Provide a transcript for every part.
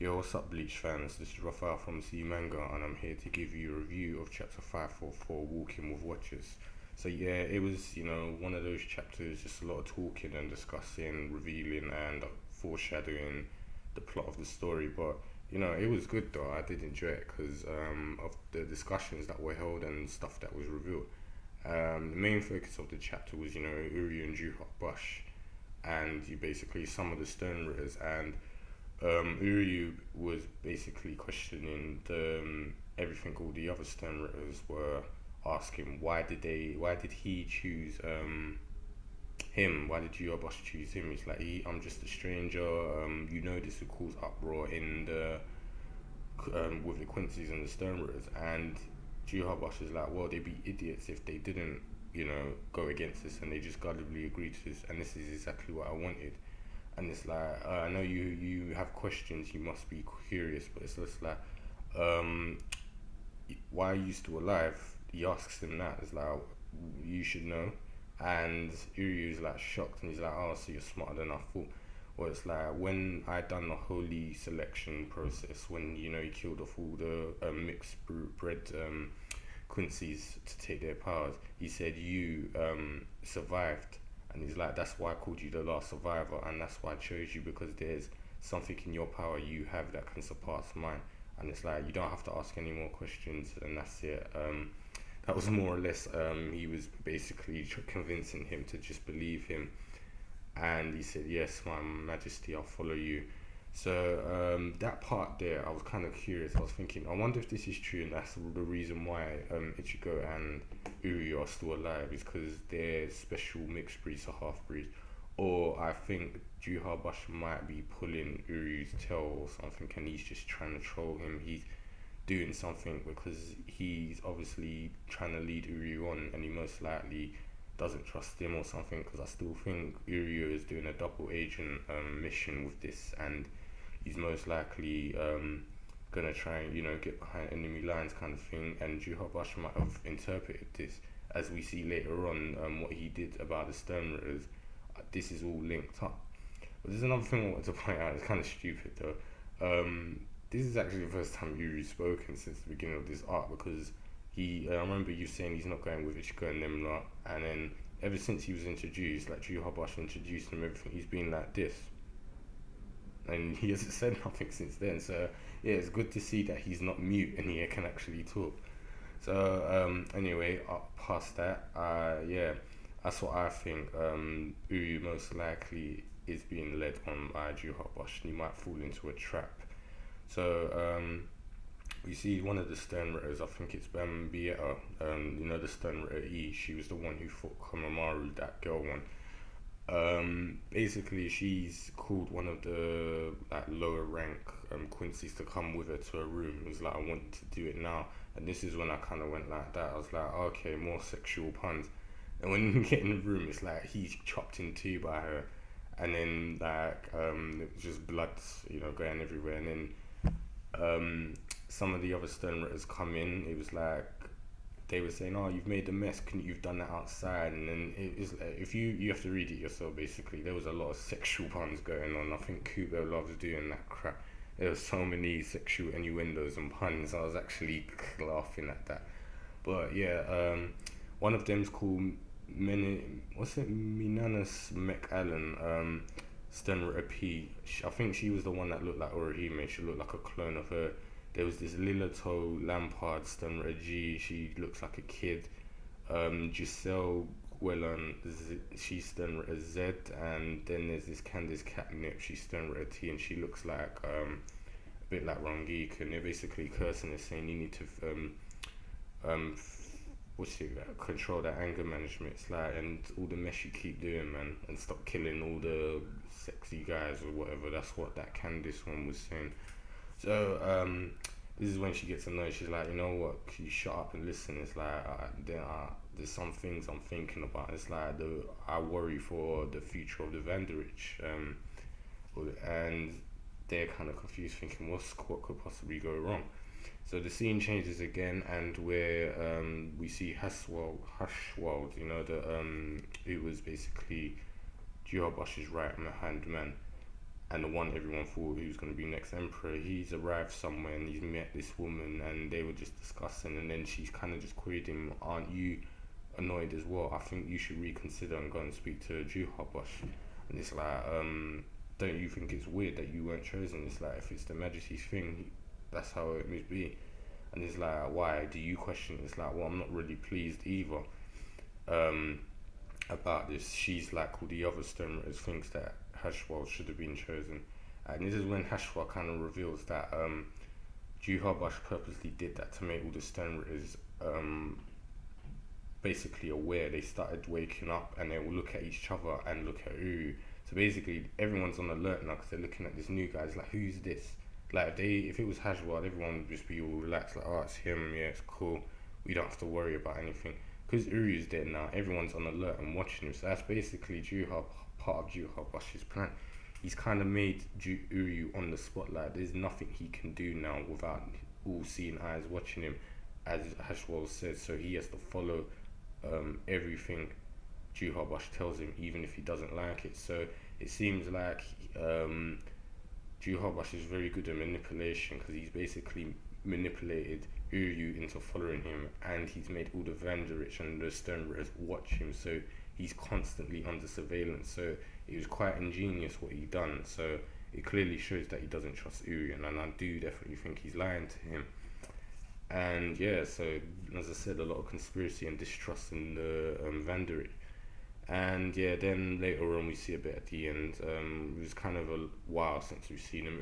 Yo, what's up, Bleach fans? This is Rafael from C Manga, and I'm here to give you a review of chapter 544, Walking with Watchers. So, yeah, it was, one of those chapters, just a lot of talking and discussing, revealing, and foreshadowing the plot of the story. But, it was good though. I did enjoy it because of the discussions that were held and stuff that was revealed. The main focus of the chapter was, Uryu and Yhwach, and you basically some of the Sternritters, and Uryu was basically questioning everything all the other Sternritters were asking. Why did he choose him? Why did Juha Bach choose him? He's like, I'm just a stranger. This would cause uproar in the with the Quincy's and the Sternritters. And Juha Bach is like, well, they'd be idiots if they didn't, go against this and they just guardedly agreed to this. And this is exactly what I wanted. And it's like, I know you have questions, you must be curious, but it's just like, um, why are you still alive? He asks him that. It's like, you should know. And Uryu's like shocked, and he's like, oh, so you're smarter than I thought. Well, it's like, when I done the holy selection process, when you killed off all the mixed bred Quincy's to take their powers, he said you survived, and he's like, that's why I called you the last survivor, and that's why I chose you, because there's something in your power you have that can surpass mine. And it's like, you don't have to ask any more questions, and that's it. That was more or less, he was basically convincing him to just believe him. And he said, yes, my majesty, I'll follow you. So that part there, I was kind of curious. I was thinking, I wonder if this is true, and that's the reason why Ichigo and Uryu are still alive, is because they're special mixed breeds or half breeds. Or I think Juha Bach might be pulling Uryu's tail or something, and he's just trying to troll him. He's doing something because he's obviously trying to lead Uryu on, and he most likely doesn't trust him or something, because I still think Uryu is doing a double agent mission with this, and he's most likely gonna try and get behind enemy lines kind of thing. And Juha Bach might have interpreted this, as we see later on, what he did about the Sternritters. This is all linked up. But there's another thing I wanted to point out. It's kind of stupid though. This is actually the first time Yuru's spoken since the beginning of this arc, because I remember you saying he's not going with Ichigo and them lot, and then ever since he was introduced, like Juha Bach introduced him, everything, he's been like this, and he hasn't said nothing since then. So yeah, it's good to see that he's not mute and he can actually talk. So anyway, past that, yeah, that's what I think. Uryu most likely is being led on by Juha Bach, and he might fall into a trap. So we see one of the Sternritters, I think it's Bieta, the Sternritter E, she was the one who fought Konomaru, that girl one. Basically, she's called one of the lower rank Quincy's to come with her to a room. It was like, I want to do it now. And this is when I kind of went like that. I was like, okay, more sexual puns. And when you get in the room, it's like he's chopped in two by her. And then just blood, going everywhere. And then some of the other Sternritters come in. It was like they were saying, "Oh, you've made a mess. You've done that outside." And then it is like, if you have to read it yourself. Basically, there was a lot of sexual puns going on. I think Kubo loves doing that crap. There were so many sexual innuendos and puns. I was actually laughing at that. But yeah, one of them's called Minanis McAllen. Sternritter P. I think she was the one that looked like Orihime. She looked like a clone of her. There was this Lilato Lampard Sternritter G. She looks like a kid. Giselle Gwellan, she's Sternritter Z. And then there's this Candice Catnip. She's Sternritter T, and she looks like a bit like Rangik. And they're basically cursing and saying you need to control that anger management. It's like, and all the mess you keep doing, man, and stop killing all the sexy guys or whatever. That's what that Candice one was saying. So this is when she gets annoyed. She's like, you know what, can you shut up and listen? It's like, there's some things I'm thinking about. It's like, I worry for the future of the Vanderich, and they're kind of confused, thinking what could possibly go wrong. So the scene changes again, and where we see Haschwalth, who was basically Juha Bach's right hand man, and the one everyone thought who's going to be next emperor, he's arrived somewhere and he's met this woman and they were just discussing, and then she's kind of just queried him, aren't you annoyed as well? I think you should reconsider and go and speak to Juha Bach. And it's like, don't you think it's weird that you weren't chosen? It's like, if it's the Majesty's thing, that's how it must be. And it's like, why do you question it? It's like, well, I'm not really pleased either about this. She's like all the other Sternritters thinks that Haschwalth should have been chosen. And this is when Haschwalth kind of reveals that Juha Bach purposely did that to make all the Sternritters basically aware. They started waking up and they will look at each other and look at Uryu. So basically everyone's on alert now because they're looking at this new guy. It's like, who's this? Like, if it was Haschwalth, everyone would just be all relaxed, like, oh, it's him, yeah, it's cool, we don't have to worry about anything. Because Uryu's dead now, everyone's on alert and watching him. So that's basically part of Juha Bach's plan. He's kind of made Uryu on the spotlight. There's nothing he can do now without all seeing eyes watching him, as Haschwalth says. So he has to follow everything Juha Bach tells him, even if he doesn't like it. So it seems like Juha Bach is very good at manipulation, because he's basically manipulated Uryu into following him, and he's made all the Vanderich and the Sternritters watch him, so he's constantly under surveillance. So it was quite ingenious what he done. So it clearly shows that he doesn't trust Uryu, and I do definitely think he's lying to him. And yeah, so as I said, a lot of conspiracy and distrust in the Vanderich. And yeah, then later on we see a bit at the end. It was kind of a while since we've seen him.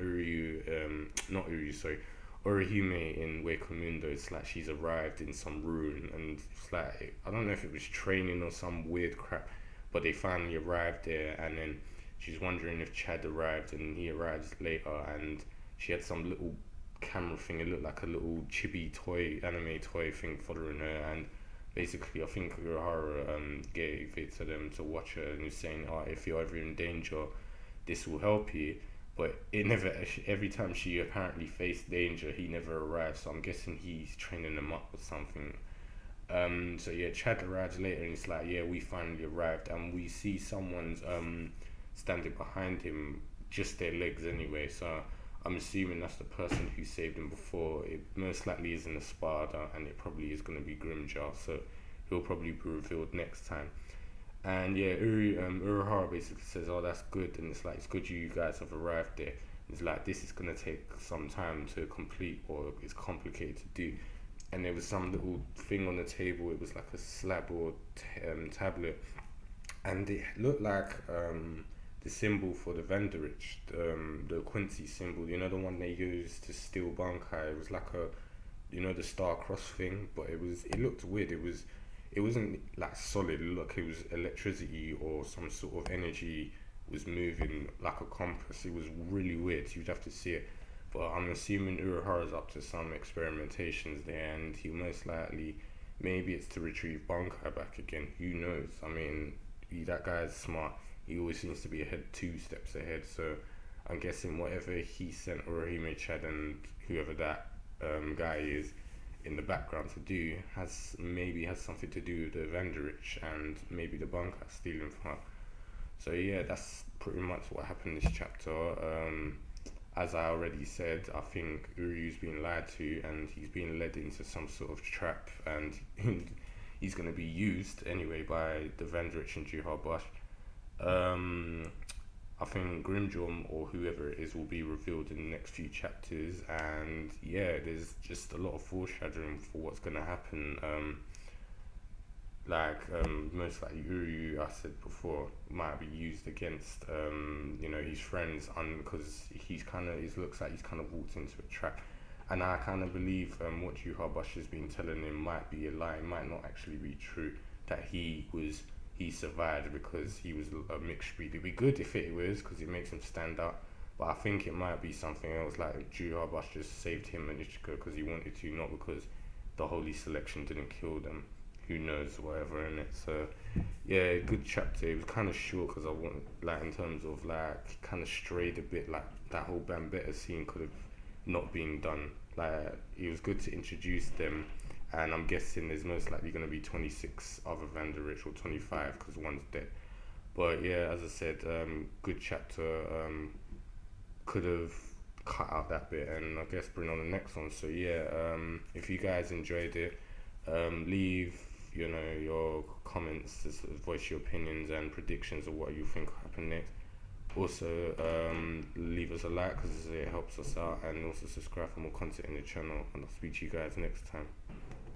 Orihime in Hueco It's like she's arrived in some ruin, and it's like, I don't know if it was training or some weird crap, but they finally arrived there, and then she's wondering if Chad arrived, and he arrives later, and she had some little camera thing. It looked like a little chibi toy, anime toy thing following her, and basically I think Urahara gave it to them to watch her, and he was saying, oh, if you're ever in danger, this will help you. But it never, every time she apparently faced danger, he never arrived, so I'm guessing he's training them up or something. So yeah, Chad arrives later and it's like, yeah, we finally arrived, and we see someone's standing behind him, just their legs anyway, so I'm assuming that's the person who saved him before. It most likely isn't a Sparta, and it probably is going to be Grimjar, so he'll probably be revealed next time. And yeah, Urahara basically says, oh, that's good, and it's like, it's good you guys have arrived there. It's like, this is going to take some time to complete, or it's complicated to do. And there was some little thing on the table. It was like a slab or tablet, and it looked like the symbol for the Vanderich, the Quincy symbol, you know, the one they used to steal Bankai. It was like a, you know, the star cross thing, but it looked weird. It wasn't like solid. Look, it was electricity or some sort of energy was moving like a compass. It was really weird. You'd have to see it. But I'm assuming Urahara's up to some experimentations there, and he'll most likely, maybe it's to retrieve Bankai back again. Who knows? I mean, that guy's smart. He always seems to be ahead, 2 steps ahead. So I'm guessing whatever he sent Orihime, Chad, and whoever that guy is in the background to do has something to do with the Vanderich and maybe the Bankai stealing from her. So yeah, that's pretty much what happened in this chapter. As I already said, I think Uryu's being lied to, and he's being led into some sort of trap, and he's going to be used anyway by the Vanderich and Juha Bach. I think Grimjorm or whoever it is will be revealed in the next few chapters, and yeah, there's just a lot of foreshadowing for what's going to happen. Most likely Uryu, I said before, might be used against his friends, because it looks like he's kind of walked into a trap, and I kind of believe what Juha Bach has been telling him might be a lie, might not actually be true, that he survived because he was a mixed breed. It'd be good if it was, because it makes him stand out, but I think it might be something else, like Juha Bach just saved him and Ichika because he wanted to, not because the holy selection didn't kill them. Who knows, whatever in it. So yeah, good chapter. It was kind of short because I want, like, in terms of like, kind of strayed a bit, like that whole Bambetta scene could have not been done. Like, it was good to introduce them, and I'm guessing there's most likely going to be 26 other Vanderich, or 25 because one's dead. But yeah, as I said, good chapter. could have cut out that bit and I guess bring on the next one. So yeah, if you guys enjoyed it, leave your comments, to sort of voice your opinions and predictions of what you think will happen next. Also, leave us a like because it helps us out, and also subscribe for more content in the channel. And I'll speak to you guys next time.